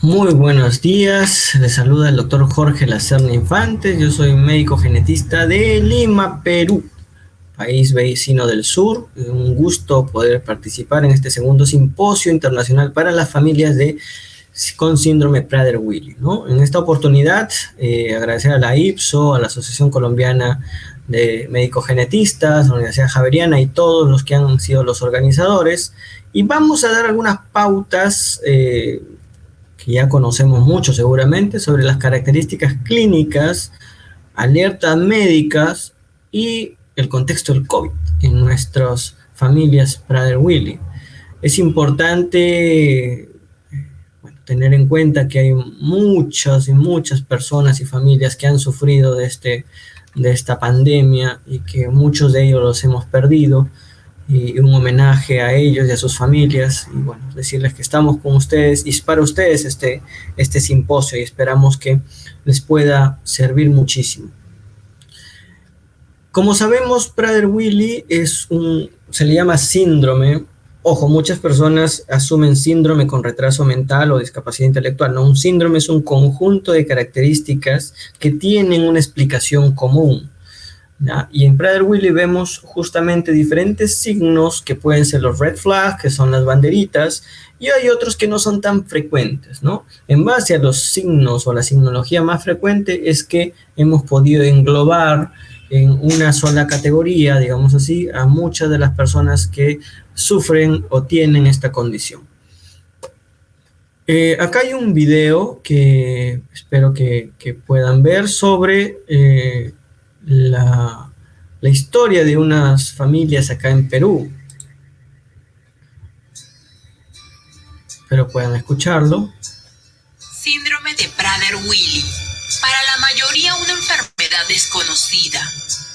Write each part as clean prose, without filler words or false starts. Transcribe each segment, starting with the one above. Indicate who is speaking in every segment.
Speaker 1: Muy buenos días, les saluda el doctor Jorge Lacerna Infantes, yo soy médico genetista de Lima, Perú, país vecino del sur. Un gusto poder participar en este segundo simposio internacional para las familias con síndrome Prader-Willi, ¿no? En esta oportunidad, agradecer a la IPSO, a la Asociación Colombiana de Médicos Genetistas, a la Universidad Javeriana y todos los que han sido los organizadores. Y vamos a dar algunas pautas que ya conocemos mucho seguramente, sobre las características clínicas, alertas médicas y el contexto del COVID en nuestras familias Prader-Willi. Es importante tener en cuenta que hay muchas y muchas personas y familias que han sufrido de esta pandemia y que muchos de ellos los hemos perdido, y un homenaje a ellos y a sus familias, y bueno, decirles que estamos con ustedes y para ustedes este simposio, y esperamos que les pueda servir muchísimo. Como sabemos, Prader-Willi se le llama síndrome. Ojo, muchas personas asumen síndrome con retraso mental o discapacidad intelectual. No, un síndrome es un conjunto de características que tienen una explicación común, ¿ya? Y en Prader-Willi vemos justamente diferentes signos que pueden ser los red flags, que son las banderitas, y hay otros que no son tan frecuentes, ¿no? En base a los signos o la signología más frecuente es que hemos podido englobar en una sola categoría, digamos así, a muchas de las personas que sufren o tienen esta condición. Acá hay un video que espero que puedan ver sobre la historia de unas familias acá en Perú. Espero puedan escucharlo.
Speaker 2: Síndrome de Prader-Willi. Para la mayoría una enfermedad desconocida.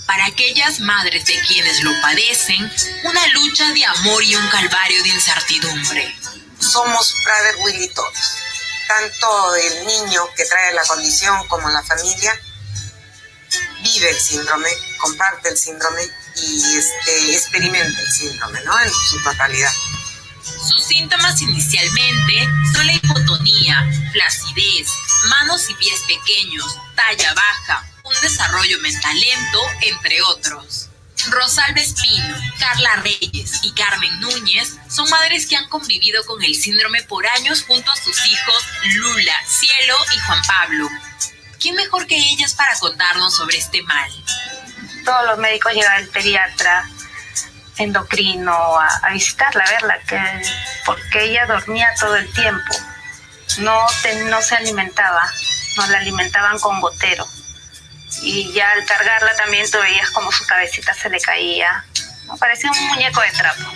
Speaker 2: Para aquellas madres de quienes lo padecen, una lucha de amor y un calvario de incertidumbre.
Speaker 3: Somos Prader-Willi todos. Tanto el niño que trae la condición como la familia vive el síndrome, comparte el síndrome y experimenta el síndrome, ¿no? En su totalidad.
Speaker 2: Sus síntomas inicialmente son la hipotonía, flacidez, manos y pies pequeños, talla baja, un desarrollo mental lento, entre otros. Rosalba Espino, Carla Reyes y Carmen Núñez son madres que han convivido con el síndrome por años junto a sus hijos Lula, Cielo y Juan Pablo. ¿Quién mejor que ellas para contarnos sobre este mal?
Speaker 4: Todos los médicos llegan al pediatra, endocrino, a visitarla, a verla, porque ella dormía todo el tiempo, no se alimentaba, nos la alimentaban con gotero, y ya al cargarla también tú veías como su cabecita se le caía, ¿no? Parecía un muñeco de trapo.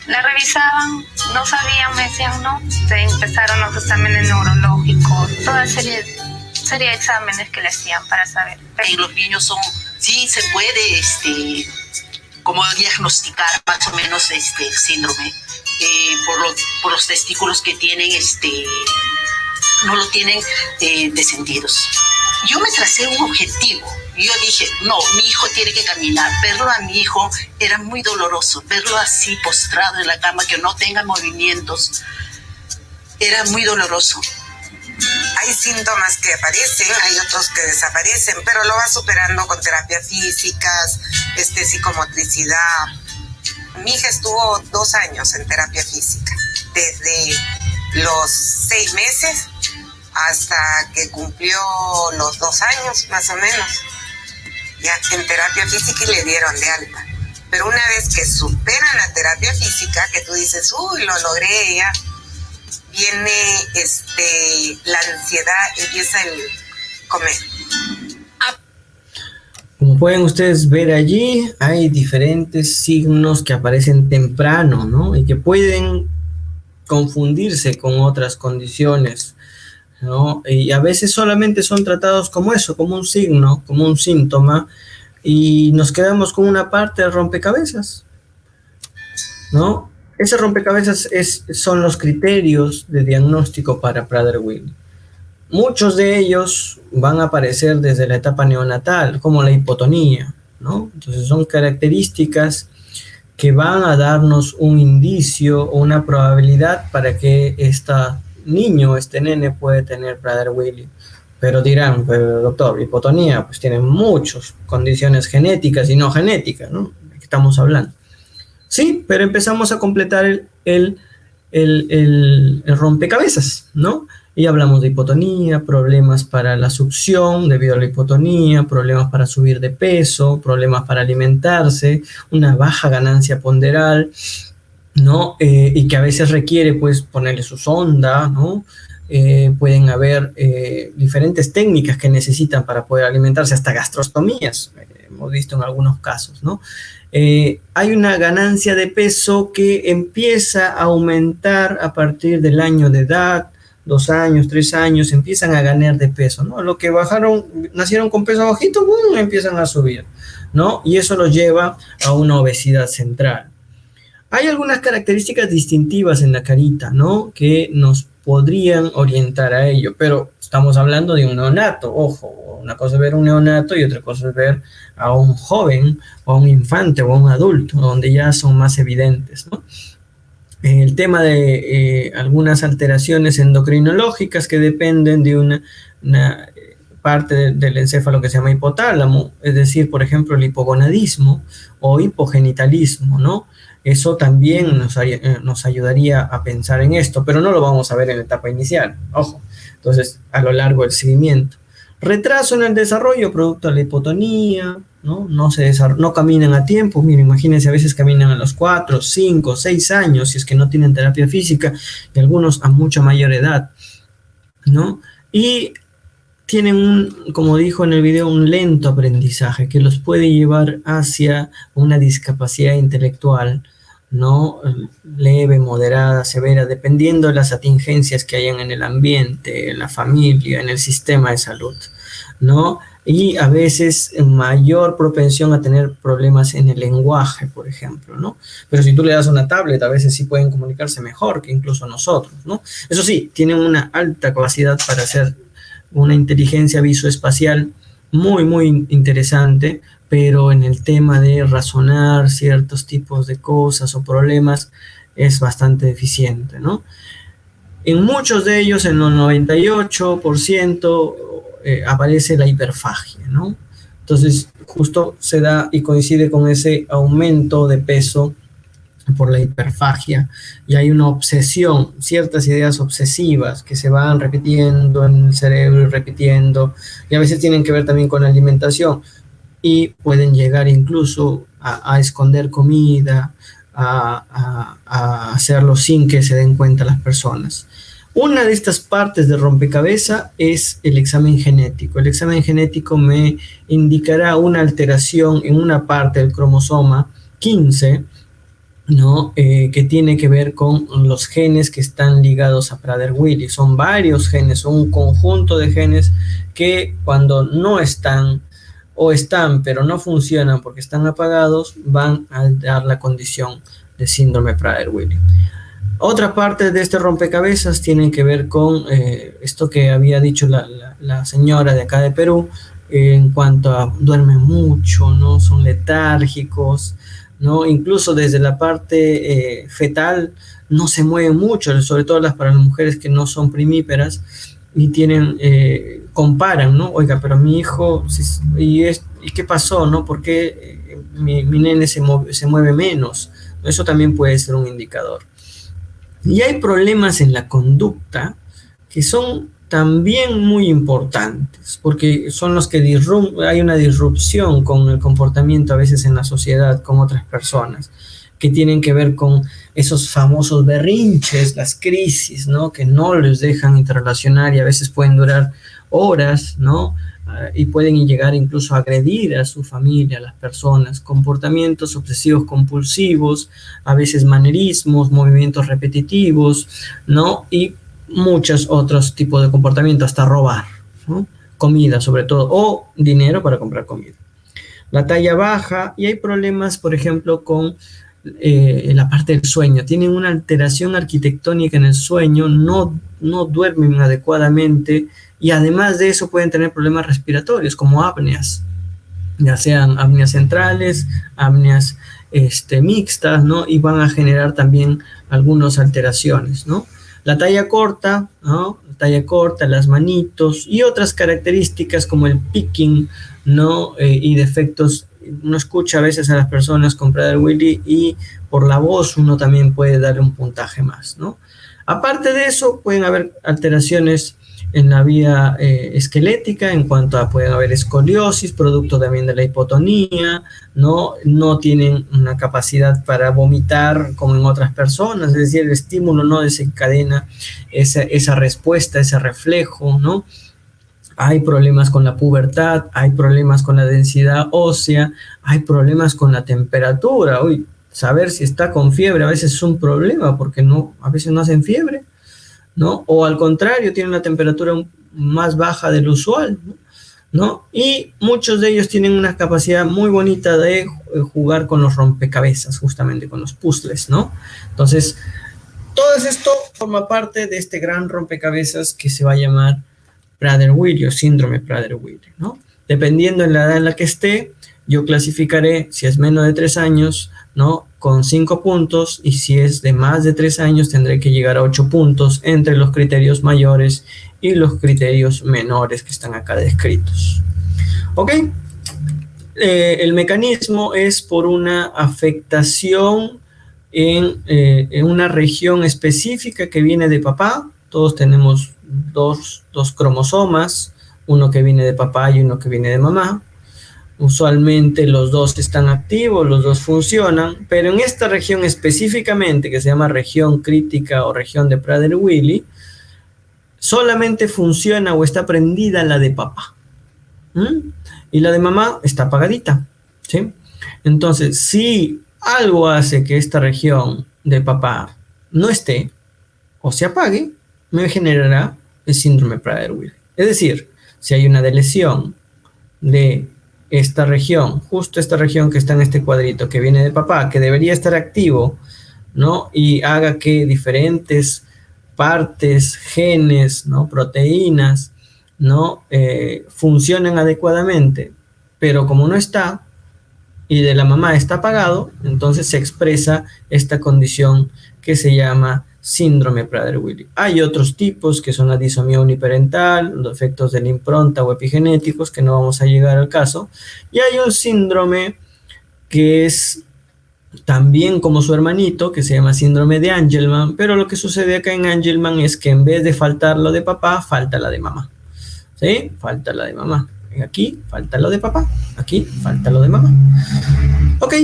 Speaker 4: La revisaban, no sabían, me decían no, se empezaron los exámenes neurológicos, toda serie de exámenes que le hacían para saber.
Speaker 5: Y los niños sí se puede como diagnosticar más o menos síndrome por los testículos que tienen no lo tienen descendidos. Yo me tracé un objetivo. Yo dije, no, mi hijo tiene que caminar. Verlo a mi hijo era muy doloroso. Verlo así postrado en la cama, que no tenga movimientos, era muy doloroso.
Speaker 3: Hay síntomas que aparecen, hay otros que desaparecen, pero lo va superando con terapias físicas, psicomotricidad. Mi hija estuvo 2 años en terapia física, desde los 6 meses hasta que cumplió los 2 años, más o menos, ya en terapia física, y le dieron de alta. Pero una vez que superan la terapia física, que tú dices, uy, lo logré ya, viene la ansiedad, empieza el comer.
Speaker 1: Como pueden ustedes ver allí, hay diferentes signos que aparecen temprano, ¿no? Y que pueden confundirse con otras condiciones, ¿no? Y a veces solamente son tratados como eso, como un signo, como un síntoma, y nos quedamos con una parte del rompecabezas, ¿no? Ese rompecabezas son los criterios de diagnóstico para Prader-Willi. Muchos de ellos van a aparecer desde la etapa neonatal, como la hipotonía, ¿no? Entonces son características que van a darnos un indicio o una probabilidad para que esta niño, este nene puede tener Prader-Willi. Pero dirán, pero doctor, hipotonía, pues tiene muchas condiciones genéticas y no genéticas, ¿no? ¿De qué estamos hablando? Sí, pero empezamos a completar el rompecabezas, ¿no? Y hablamos de hipotonía, problemas para la succión debido a la hipotonía, problemas para subir de peso, problemas para alimentarse, una baja ganancia ponderal, ¿no? Y que a veces requiere, pues, ponerle su sonda, ¿no? Pueden haber diferentes técnicas que necesitan para poder alimentarse, hasta gastrostomías, hemos visto en algunos casos, ¿no? Hay una ganancia de peso que empieza a aumentar a partir del año de edad, 2 años, 3 años, empiezan a ganar de peso, ¿no? Los que nacieron con peso bajito, ¡bum!, empiezan a subir, ¿no? Y eso los lleva a una obesidad central. Hay algunas características distintivas en la carita, ¿no?, que nos podrían orientar a ello, pero estamos hablando de un neonato. Ojo, una cosa es ver un neonato y otra cosa es ver a un joven o a un infante o a un adulto, donde ya son más evidentes, ¿no? El tema de algunas alteraciones endocrinológicas que dependen de una parte del encéfalo que se llama hipotálamo, es decir, por ejemplo, el hipogonadismo o hipogenitalismo, ¿no? Eso también nos ayudaría a pensar en esto, pero no lo vamos a ver en la etapa inicial, ojo. Entonces, a lo largo del seguimiento. Retraso en el desarrollo producto de la hipotonía, ¿no? No caminan a tiempo. Miren, imagínense, a veces caminan a los 4, 5, 6 años, si es que no tienen terapia física, y algunos a mucha mayor edad, ¿no? Y tienen como dijo en el video, un lento aprendizaje que los puede llevar hacia una discapacidad intelectual, ¿no? Leve, moderada, severa, dependiendo de las atingencias que hayan en el ambiente, en la familia, en el sistema de salud, ¿no? Y a veces mayor propensión a tener problemas en el lenguaje, por ejemplo, ¿no? Pero si tú le das una tablet, a veces sí pueden comunicarse mejor que incluso nosotros, ¿no? Eso sí, tienen una alta capacidad para hacer una inteligencia visoespacial muy, muy interesante, pero en el tema de razonar ciertos tipos de cosas o problemas es bastante deficiente, ¿no? En muchos de ellos, en el 98%, aparece la hiperfagia, ¿no? Entonces, justo se da y coincide con ese aumento de peso por la hiperfagia, y hay una obsesión, ciertas ideas obsesivas que se van repitiendo en el cerebro y repitiendo, y a veces tienen que ver también con la alimentación, y pueden llegar incluso a esconder comida, a hacerlo sin que se den cuenta las personas. Una de estas partes de rompecabezas es el examen genético. El examen genético me indicará una alteración en una parte del cromosoma 15, ¿no? Que tiene que ver con los genes que están ligados a Prader-Willi. Son varios genes, son un conjunto de genes que cuando no están o están pero no funcionan porque están apagados, van a dar la condición de síndrome Prader-Willi. Otra parte de este rompecabezas tiene que ver con esto que había dicho la señora de acá de Perú, en cuanto a duermen mucho, ¿no? Son letárgicos, ¿no? Incluso desde la parte fetal no se mueven mucho, sobre todo para las mujeres que no son primíperas y comparan, ¿no? Oiga, pero mi hijo, ¿y qué pasó, no? ¿Por qué mi nene se mueve menos? Eso también puede ser un indicador. Y hay problemas en la conducta que son también muy importantes, porque son los que hay una disrupción con el comportamiento a veces en la sociedad con otras personas, que tienen que ver con esos famosos berrinches, las crisis, ¿no? Que no les dejan interrelacionar y a veces pueden durar horas, ¿no? Y pueden llegar incluso a agredir a su familia, a las personas, comportamientos obsesivos compulsivos, a veces manerismos, movimientos repetitivos, ¿no? Y muchos otros tipos de comportamientos, hasta robar, ¿no? Comida sobre todo, o dinero para comprar comida. La talla baja, y hay problemas, por ejemplo, con la parte del sueño. Tienen una alteración arquitectónica en el sueño, no duermen adecuadamente, y además de eso pueden tener problemas respiratorios como apneas, ya sean apneas centrales, apneas mixtas, ¿no? Y van a generar también algunas alteraciones, ¿no? La talla corta, ¿no? La talla corta, las manitos y otras características como el picking, ¿no? Y defectos. Uno escucha a veces a las personas con Prader-Willi y por la voz uno también puede darle un puntaje más, ¿no? Aparte de eso, pueden haber alteraciones en la vía esquelética, en cuanto a pueden haber escoliosis, producto también de la hipotonía, no tienen una capacidad para vomitar como en otras personas, es decir, el estímulo no desencadena esa respuesta, ese reflejo, ¿no? Hay problemas con la pubertad, hay problemas con la densidad ósea, hay problemas con la temperatura. Uy, saber si está con fiebre a veces es un problema porque a veces no hacen fiebre, ¿no? O al contrario, tienen una temperatura más baja del usual, ¿no? Y muchos de ellos tienen una capacidad muy bonita de jugar con los rompecabezas, justamente con los puzzles, ¿no? Entonces, todo esto forma parte de este gran rompecabezas que se va a llamar Prader-Willi o síndrome Prader-Willi, ¿no? Dependiendo de la edad en la que esté, yo clasificaré si es menos de 3 años, ¿no? Con 5 puntos, y si es de más de 3 años tendré que llegar a 8 puntos entre los criterios mayores y los criterios menores que están acá descritos. ¿Ok? El mecanismo es por una afectación en una región específica que viene de papá. Todos tenemos dos cromosomas, uno que viene de papá y uno que viene de mamá. Usualmente los dos están activos, los dos funcionan, pero en esta región específicamente, que se llama región crítica o región de Prader-Willi, solamente funciona o está prendida la de papá. Y la de mamá está apagadita, ¿sí? Entonces, si algo hace que esta región de papá no esté o se apague, me generará el síndrome Prader-Willi. Es decir, si hay una lesión de esta región, justo esta región que está en este cuadrito, que viene de papá, que debería estar activo, ¿no? Y haga que diferentes partes, genes, ¿no? Proteínas, ¿no? Funcionen adecuadamente, pero como no está, y de la mamá está apagado, entonces se expresa esta condición que se llama síndrome Prader-Willi. Hay otros tipos que son la disomía uniparental, los efectos de la impronta o epigenéticos, que no vamos a llegar al caso, y hay un síndrome que es también como su hermanito, que se llama síndrome de Angelman, pero lo que sucede acá en Angelman es que en vez de faltar lo de papá, falta la de mamá, ¿sí? Falta la de mamá. Aquí falta lo de papá, aquí falta lo de mamá. Ok.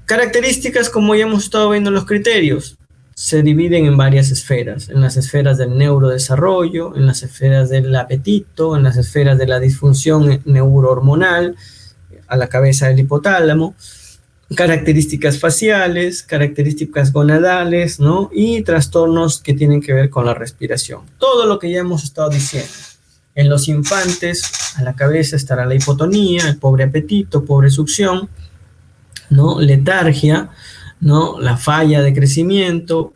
Speaker 1: Características, como ya hemos estado viendo los criterios, se dividen en varias esferas, en las esferas del neurodesarrollo, en las esferas del apetito, en las esferas de la disfunción neurohormonal, a la cabeza del hipotálamo, características faciales, características gonadales, ¿no? Y trastornos que tienen que ver con la respiración. Todo lo que ya hemos estado diciendo. En los infantes, a la cabeza estará la hipotonía, el pobre apetito, pobre succión, ¿no? Letargia, ¿no? La falla de crecimiento,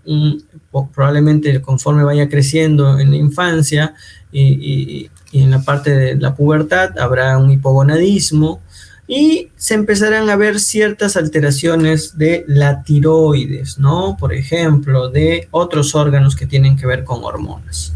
Speaker 1: probablemente conforme vaya creciendo en la infancia y en la parte de la pubertad habrá un hipogonadismo y se empezarán a ver ciertas alteraciones de la tiroides, ¿no? Por ejemplo, de otros órganos que tienen que ver con hormonas.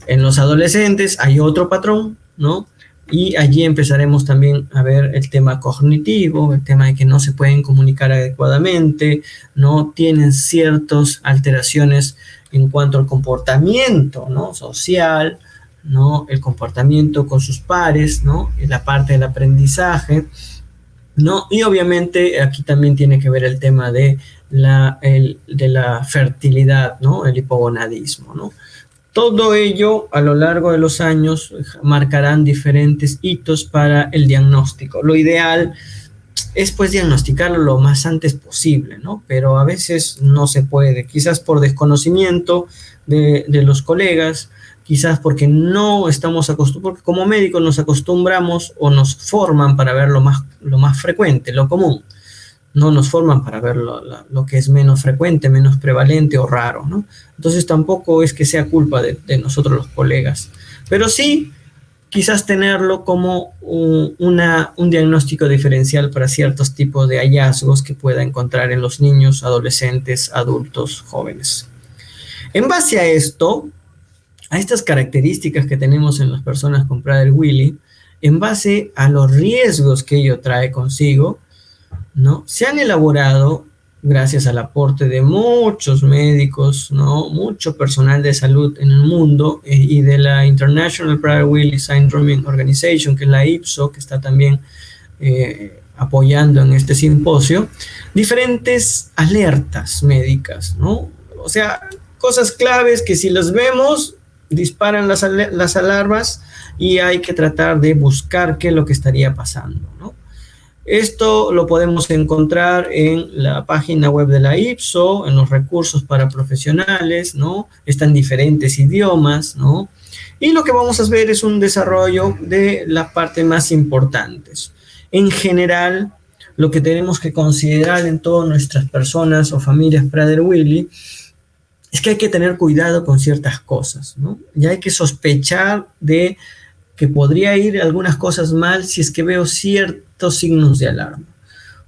Speaker 1: En los adolescentes hay otro patrón, ¿no? Y allí empezaremos también a ver el tema cognitivo, el tema de que no se pueden comunicar adecuadamente, no tienen ciertas alteraciones en cuanto al comportamiento, ¿no? Social, ¿no? El comportamiento con sus pares, ¿no? En la parte del aprendizaje, ¿no? Y obviamente aquí también tiene que ver el tema de la fertilidad, ¿no? El hipogonadismo, ¿no? Todo ello a lo largo de los años marcarán diferentes hitos para el diagnóstico. Lo ideal es pues diagnosticarlo lo más antes posible, ¿no? Pero a veces no se puede, quizás por desconocimiento de los colegas, quizás porque no estamos acostumbrados, porque como médicos nos acostumbramos o nos forman para ver lo más frecuente, lo común. No nos forman para ver lo que es menos frecuente, menos prevalente o raro, ¿no? Entonces tampoco es que sea culpa de nosotros los colegas, pero sí quizás tenerlo como un diagnóstico diferencial para ciertos tipos de hallazgos que pueda encontrar en los niños, adolescentes, adultos, jóvenes. En base a esto, a estas características que tenemos en las personas con Prader-Willi, en base a los riesgos que ello trae consigo, ¿no? Se han elaborado, gracias al aporte de muchos médicos, ¿no? Mucho personal de salud en el mundo y de la International Prader-Willi Syndrome Organization, que es la IPSO, que está también apoyando en este simposio, diferentes alertas médicas, ¿no? O sea, cosas claves que si las vemos, disparan las alarmas y hay que tratar de buscar qué es lo que estaría pasando, ¿no? Esto lo podemos encontrar en la página web de la IPSO, en los recursos para profesionales, ¿no? Está en diferentes idiomas, ¿no? Y lo que vamos a ver es un desarrollo de las partes más importantes. En general, lo que tenemos que considerar en todas nuestras personas o familias Prader-Willi es que hay que tener cuidado con ciertas cosas, ¿no? Ya hay que sospechar de que podría ir algunas cosas mal si es que veo ciertos signos de alarma.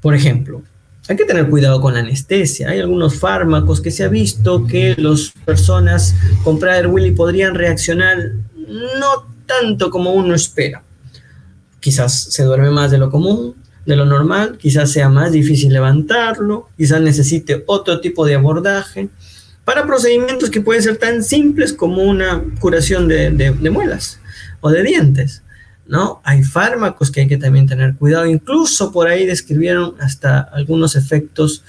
Speaker 1: Por ejemplo, hay que tener cuidado con la anestesia. Hay algunos fármacos que se ha visto que las personas con Prader-Willi podrían reaccionar no tanto como uno espera. Quizás se duerme más de lo común, de lo normal, quizás sea más difícil levantarlo, quizás necesite otro tipo de abordaje para procedimientos que pueden ser tan simples como una curación de muelas o de dientes, ¿no? Hay fármacos que hay que también tener cuidado, incluso por ahí describieron hasta algunos efectos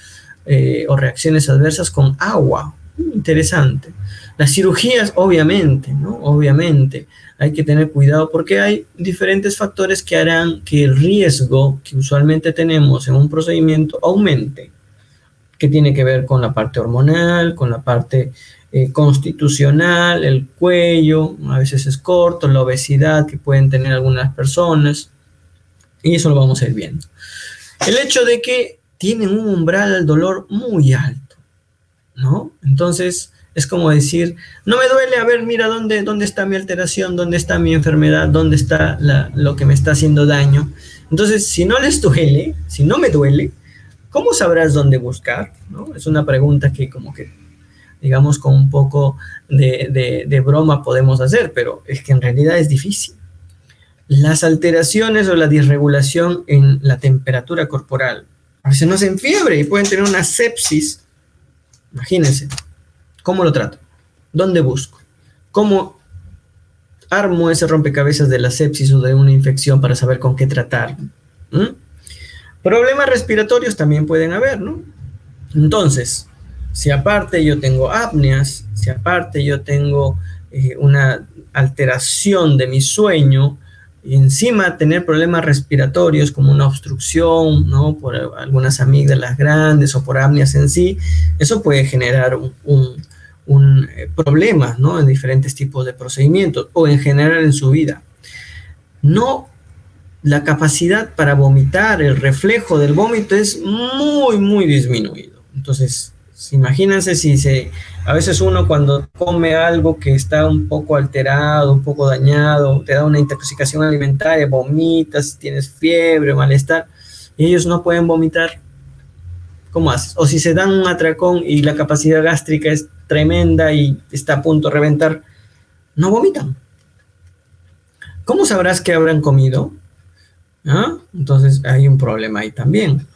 Speaker 1: o reacciones adversas con agua. Interesante. Las cirugías, obviamente, ¿no? Obviamente, hay que tener cuidado porque hay diferentes factores que harán que el riesgo que usualmente tenemos en un procedimiento aumente, que tiene que ver con la parte hormonal, con la parte constitucional, el cuello, a veces es corto, la obesidad que pueden tener algunas personas, y eso lo vamos a ir viendo. El hecho de que tienen un umbral del dolor muy alto, ¿no? Entonces, es como decir, no me duele, a ver, mira dónde está mi alteración, dónde está mi enfermedad, dónde está lo que me está haciendo daño. Entonces, si no les duele, si no me duele, ¿cómo sabrás dónde buscar? ¿No? Es una pregunta que como que, digamos, con un poco de broma podemos hacer, pero es que en realidad es difícil. Las alteraciones o la disregulación en la temperatura corporal a veces no hacen fiebre y pueden tener una sepsis. Imagínense, ¿cómo lo trato? ¿Dónde busco? ¿Cómo armo ese rompecabezas de la sepsis o de una infección para saber con qué tratar? Problemas respiratorios también pueden haber, ¿no? Entonces, si aparte yo tengo apneas, si aparte yo tengo una alteración de mi sueño, y encima tener problemas respiratorios como una obstrucción, ¿no? Por algunas amígdalas grandes o por apneas en sí, eso puede generar un problema, ¿no? En diferentes tipos de procedimientos o en general en su vida. No, la capacidad para vomitar, el reflejo del vómito es muy, muy disminuido. Entonces, imagínense a veces uno cuando come algo que está un poco alterado, un poco dañado, te da una intoxicación alimentaria, vomitas, tienes fiebre, malestar, y ellos no pueden vomitar, ¿cómo haces? O si se dan un atracón y la capacidad gástrica es tremenda y está a punto de reventar, no vomitan. ¿Cómo sabrás qué habrán comido? ¿Ah? Entonces hay un problema ahí también.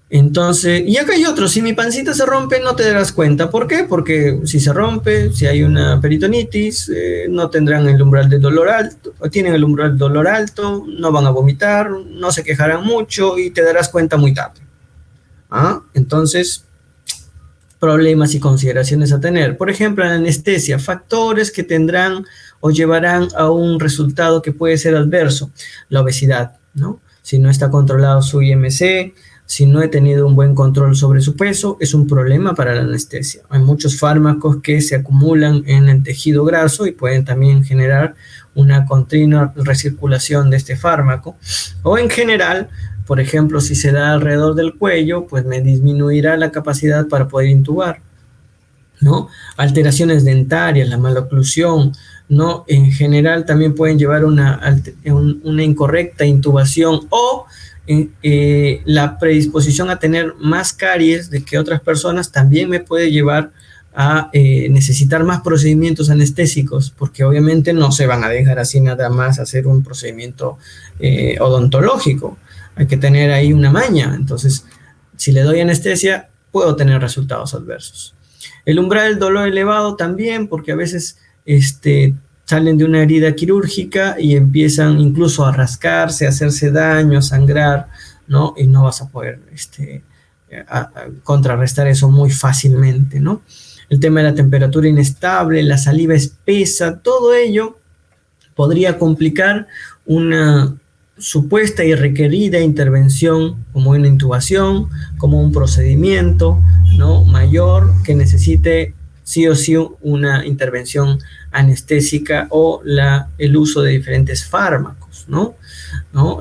Speaker 1: Entonces, y acá hay otro, si mi pancita se rompe no te darás cuenta. ¿Por qué? Porque si se rompe, si hay una peritonitis, no tendrán el umbral de dolor alto, o tienen el umbral de dolor alto, no van a vomitar, no se quejarán mucho y te darás cuenta muy tarde. ¿Ah? Entonces, problemas y consideraciones a tener. Por ejemplo, en la anestesia, factores que tendrán o llevarán a un resultado que puede ser adverso. La obesidad, ¿no? Si no está controlado su IMC, si no he tenido un buen control sobre su peso, es un problema para la anestesia. Hay muchos fármacos que se acumulan en el tejido graso y pueden también generar una continua recirculación de este fármaco. O en general, por ejemplo, si se da alrededor del cuello, pues me disminuirá la capacidad para poder intubar, ¿no? Alteraciones dentarias, la maloclusión, ¿no? En general también pueden llevar una incorrecta intubación o la predisposición a tener más caries de que otras personas también me puede llevar a necesitar más procedimientos anestésicos, porque obviamente no se van a dejar así nada más hacer un procedimiento odontológico. Hay que tener ahí una maña. Entonces, si le doy anestesia, puedo tener resultados adversos. El umbral del dolor elevado también, porque a veces salen de una herida quirúrgica y empiezan incluso a rascarse, a hacerse daño, a sangrar, ¿no? Y no vas a poder a contrarrestar eso muy fácilmente, ¿no? El tema de la temperatura inestable, la saliva espesa, todo ello podría complicar una supuesta y requerida intervención como una intubación, como un procedimiento, ¿no?, mayor que necesite sí o sí una intervención anestésica o el uso de diferentes fármacos, ¿no?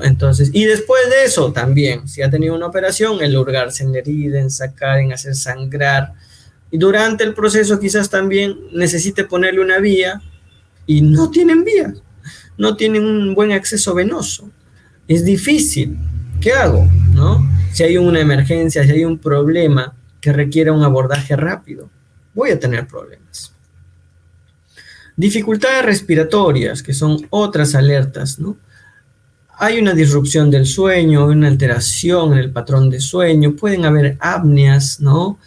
Speaker 1: Entonces, y después de eso también, si ha tenido una operación, el hurgarse en la herida, en sacar, en hacer sangrar, y durante el proceso quizás también necesite ponerle una vía y no tienen vías, no tienen un buen acceso venoso. Es difícil. ¿Qué hago? ¿No? Si hay una emergencia, si hay un problema que requiera un abordaje rápido, voy a tener problemas. Dificultades respiratorias, que son otras alertas, ¿no? Hay una disrupción del sueño, una alteración en el patrón de sueño, pueden haber apneas, ¿no?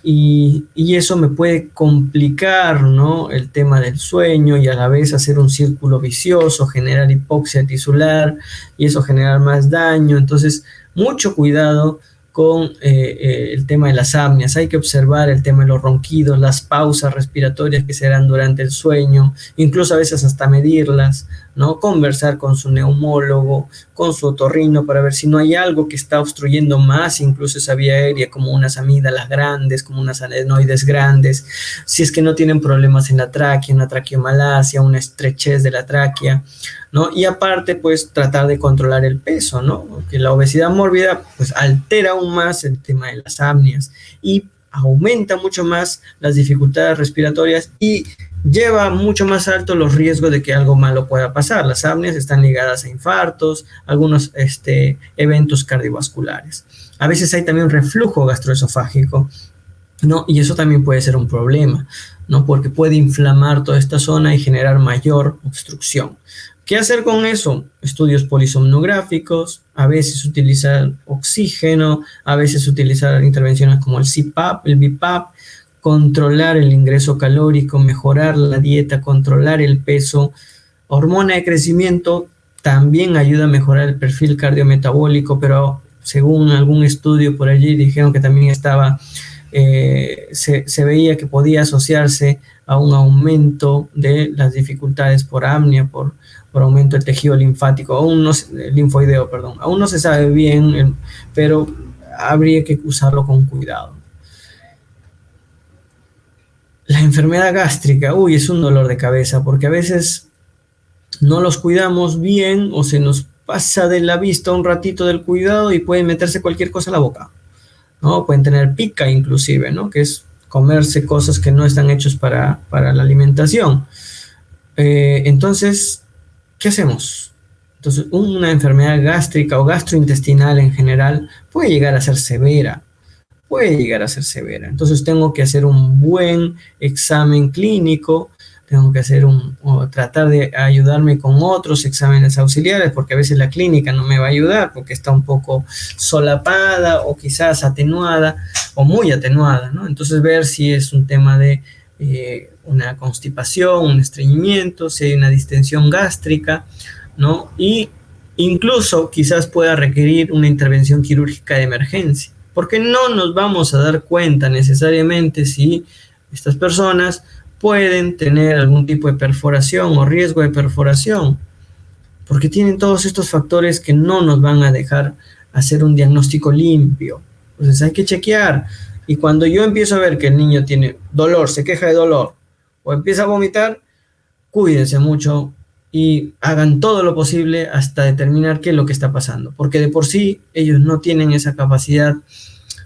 Speaker 1: Y eso me puede complicar, ¿no?, el tema del sueño y a la vez hacer un círculo vicioso, generar hipoxia tisular y eso generar más daño. Entonces, mucho cuidado con el tema de las apneas. Hay que observar el tema de los ronquidos, las pausas respiratorias que se dan durante el sueño, incluso a veces hasta medirlas, ¿no? Conversar con su neumólogo, con su otorrino para ver si no hay algo que está obstruyendo más incluso esa vía aérea, como unas amígdalas grandes, como unas adenoides grandes, si es que no tienen problemas en la tráquea, una traqueomalacia, una estrechez de la tráquea, ¿no? Y aparte, pues, tratar de controlar el peso, ¿no? Porque la obesidad mórbida, pues, altera aún más el tema de las apneas y aumenta mucho más las dificultades respiratorias y lleva mucho más alto los riesgos de que algo malo pueda pasar. Las apneas están ligadas a infartos, algunos eventos cardiovasculares. A veces hay también reflujo gastroesofágico, ¿no? Y eso también puede ser un problema, ¿no? Porque puede inflamar toda esta zona y generar mayor obstrucción. ¿Qué hacer con eso? Estudios polisomnográficos, a veces utilizar oxígeno, a veces utilizar intervenciones como el CPAP, el BiPAP, controlar el ingreso calórico, mejorar la dieta, controlar el peso. Hormona de crecimiento también ayuda a mejorar el perfil cardiometabólico, pero según algún estudio por allí dijeron que también estaba, se veía que podía asociarse a un aumento de las dificultades por apnea, por aumento del tejido linfático, linfoideo, perdón. Aún no se sabe bien, pero habría que usarlo con cuidado. La enfermedad gástrica, es un dolor de cabeza, porque a veces no los cuidamos bien o se nos pasa de la vista un ratito del cuidado y pueden meterse cualquier cosa a la boca, ¿no? Pueden tener pica inclusive, ¿no? Que es comerse cosas que no están hechos para la alimentación. Entonces, ¿qué hacemos? Entonces, una enfermedad gástrica o gastrointestinal en general puede llegar a ser severa. Entonces tengo que hacer un buen examen clínico, tengo que tratar de ayudarme con otros exámenes auxiliares, porque a veces la clínica no me va a ayudar porque está un poco solapada o quizás atenuada o muy atenuada, ¿no? Entonces ver si es un tema de una constipación, un estreñimiento, si hay una distensión gástrica, ¿no? Y incluso quizás pueda requerir una intervención quirúrgica de emergencia, porque no nos vamos a dar cuenta necesariamente si estas personas pueden tener algún tipo de perforación o riesgo de perforación, porque tienen todos estos factores que no nos van a dejar hacer un diagnóstico limpio. Entonces hay que chequear, y cuando yo empiezo a ver que el niño tiene dolor, se queja de dolor, o empieza a vomitar, cuídense mucho y hagan todo lo posible hasta determinar qué es lo que está pasando, porque de por sí ellos no tienen esa capacidad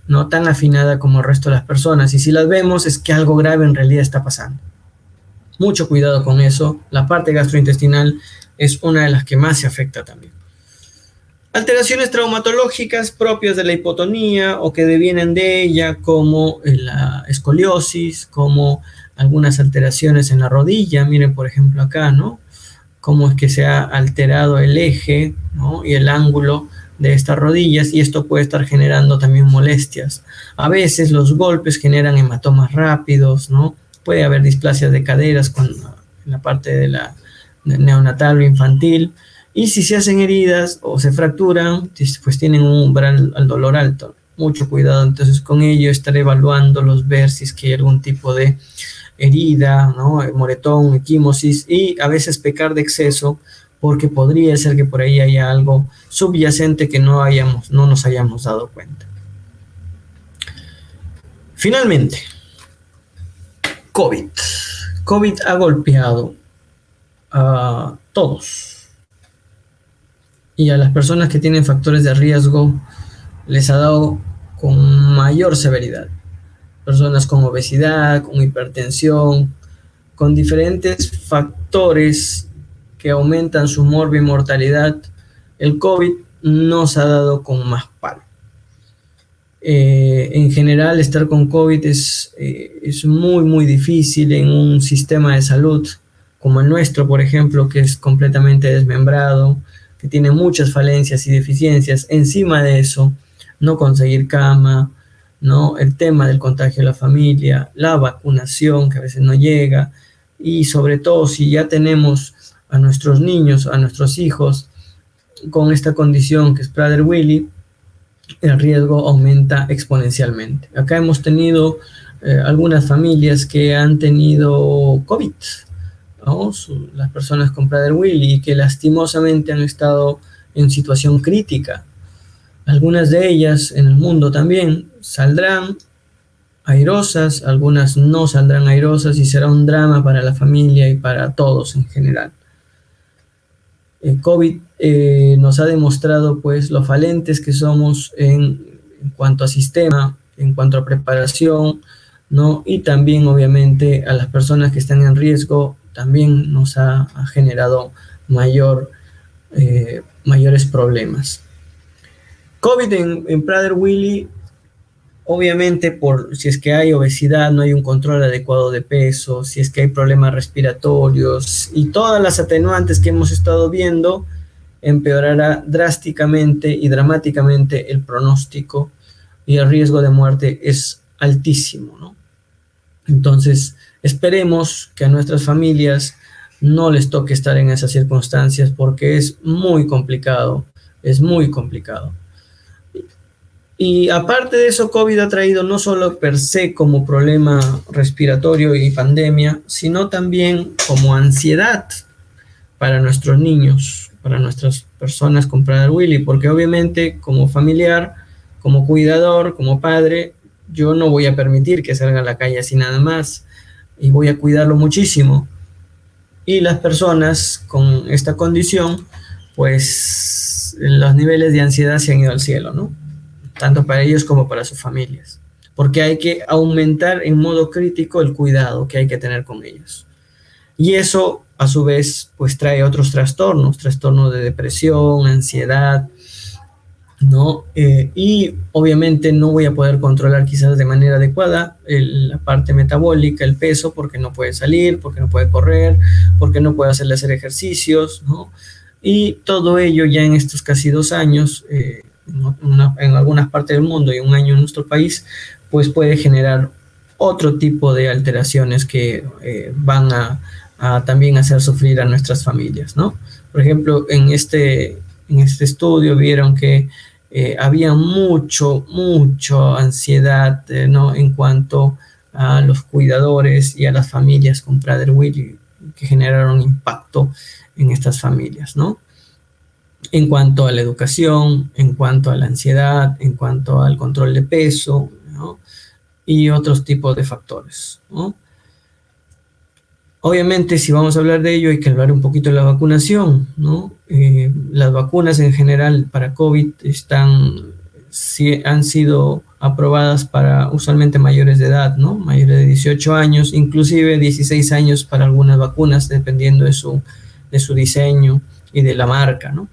Speaker 1: no tan afinada como el resto de las personas, y si las vemos es que algo grave en realidad está pasando. Mucho cuidado con eso. La parte gastrointestinal es una de las que más se afecta también. Alteraciones traumatológicas propias de la hipotonía o que devienen de ella, como la escoliosis, como algunas alteraciones en la rodilla. Miren, por ejemplo, acá, ¿no? Cómo es que se ha alterado el eje, ¿no? Y el ángulo de estas rodillas, y esto puede estar generando también molestias. A veces los golpes generan hematomas rápidos, ¿no? Puede haber displasias de caderas en la parte de la neonatal o infantil. Y si se hacen heridas o se fracturan, pues tienen un umbral al dolor alto. Mucho cuidado entonces con ello, estar evaluándolos, ver si es que hay algún tipo de herida, ¿no? Moretón, equimosis, y a veces pecar de exceso, porque podría ser que por ahí haya algo subyacente que no nos hayamos dado cuenta. Finalmente, COVID. COVID ha golpeado a todos. Y a las personas que tienen factores de riesgo les ha dado con mayor severidad. Personas con obesidad, con hipertensión, con diferentes factores que aumentan su morbimortalidad, el COVID nos ha dado con más palo. En general, estar con COVID es muy, muy difícil en un sistema de salud como el nuestro, por ejemplo, que es completamente desmembrado, que tiene muchas falencias y deficiencias. Encima de eso, no conseguir cama, ¿no? El tema del contagio de la familia, la vacunación que a veces no llega, y sobre todo si ya tenemos a nuestros niños, a nuestros hijos con esta condición que es Prader-Willi, el riesgo aumenta exponencialmente. Acá hemos tenido algunas familias que han tenido COVID, ¿no? Las personas con Prader-Willi, y que lastimosamente han estado en situación crítica. Algunas de ellas en el mundo también saldrán airosas, algunas no saldrán airosas, y será un drama para la familia y para todos en general. El COVID nos ha demostrado pues lo falentes que somos en cuanto a sistema, en cuanto a preparación, ¿no? Y también obviamente a las personas que están en riesgo también nos ha generado mayores problemas. COVID en Prader-Willi, obviamente si es que hay obesidad, no hay un control adecuado de peso, si es que hay problemas respiratorios y todas las atenuantes que hemos estado viendo, empeorará drásticamente y dramáticamente el pronóstico, y el riesgo de muerte es altísimo, ¿no? Entonces, esperemos que a nuestras familias no les toque estar en esas circunstancias, porque es muy complicado, es muy complicado. Y aparte de eso, COVID ha traído no solo per se como problema respiratorio y pandemia, sino también como ansiedad para nuestros niños, para nuestras personas con Prader-Willi, porque obviamente como familiar, como cuidador, como padre, yo no voy a permitir que salga a la calle así nada más, y voy a cuidarlo muchísimo. Y las personas con esta condición, pues los niveles de ansiedad se han ido al cielo, ¿no? Tanto para ellos como para sus familias, porque hay que aumentar en modo crítico el cuidado que hay que tener con ellos. Y eso, a su vez, pues trae otros trastornos de depresión, ansiedad, ¿no? Y obviamente no voy a poder controlar quizás de manera adecuada la parte metabólica, el peso, porque no puede salir, porque no puede correr, porque no puede hacer ejercicios, ¿no? Y todo ello ya en estos casi 2 años, en algunas partes del mundo y 1 año en nuestro país, pues puede generar otro tipo de alteraciones que van a también hacer sufrir a nuestras familias, ¿no? Por ejemplo, en este estudio vieron que había mucho ansiedad, ¿no? En cuanto a los cuidadores y a las familias con Prader-Willi, que generaron impacto en estas familias, ¿no? En cuanto a la educación, en cuanto a la ansiedad, en cuanto al control de peso, ¿no? Y otros tipos de factores, ¿no? Obviamente, si vamos a hablar de ello, hay que hablar un poquito de la vacunación, ¿no? Las vacunas en general para COVID han sido aprobadas para usualmente mayores de edad, ¿no? Mayores de 18 años, inclusive 16 años para algunas vacunas, dependiendo de su diseño y de la marca, ¿no?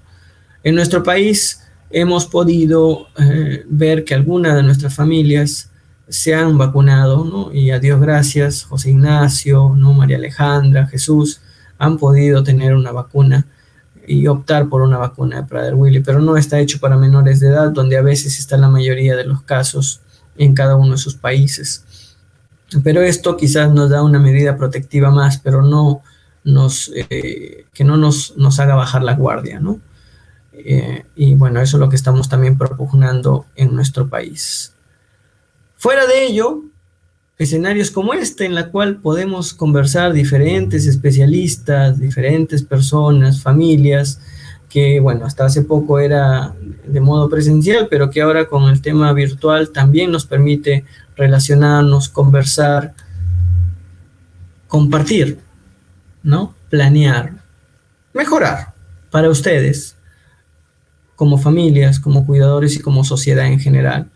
Speaker 1: En nuestro país hemos podido ver que algunas de nuestras familias se han vacunado, ¿no? Y a Dios gracias, José Ignacio, ¿no? María Alejandra, Jesús, han podido tener una vacuna y optar por una vacuna de Prader-Willi, pero no está hecho para menores de edad, donde a veces está la mayoría de los casos en cada uno de sus países. Pero esto quizás nos da una medida protectiva más, pero no que no nos haga bajar la guardia, ¿no? Y bueno, eso es lo que estamos también propugnando en nuestro país. Fuera de ello, escenarios como este, en la cual podemos conversar diferentes especialistas, diferentes personas, familias, que bueno, hasta hace poco era de modo presencial, pero que ahora con el tema virtual también nos permite relacionarnos, conversar, compartir, ¿no? Planear, mejorar para ustedes, como familias, como cuidadores y como sociedad en general.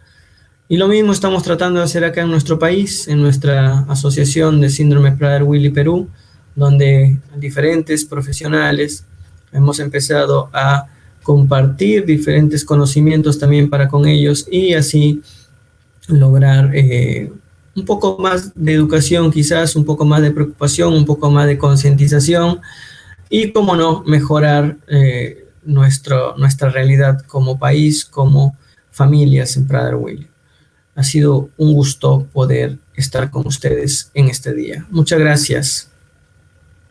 Speaker 1: Y lo mismo estamos tratando de hacer acá en nuestro país, en nuestra asociación de síndrome Prader-Willi Perú, donde diferentes profesionales hemos empezado a compartir diferentes conocimientos también para con ellos y así lograr un poco más de educación, quizás un poco más de preocupación, un poco más de concientización y, cómo no, mejorar nuestra realidad como país, como familias en Prader-Willi. Ha sido un gusto poder estar con ustedes en este día. Muchas gracias.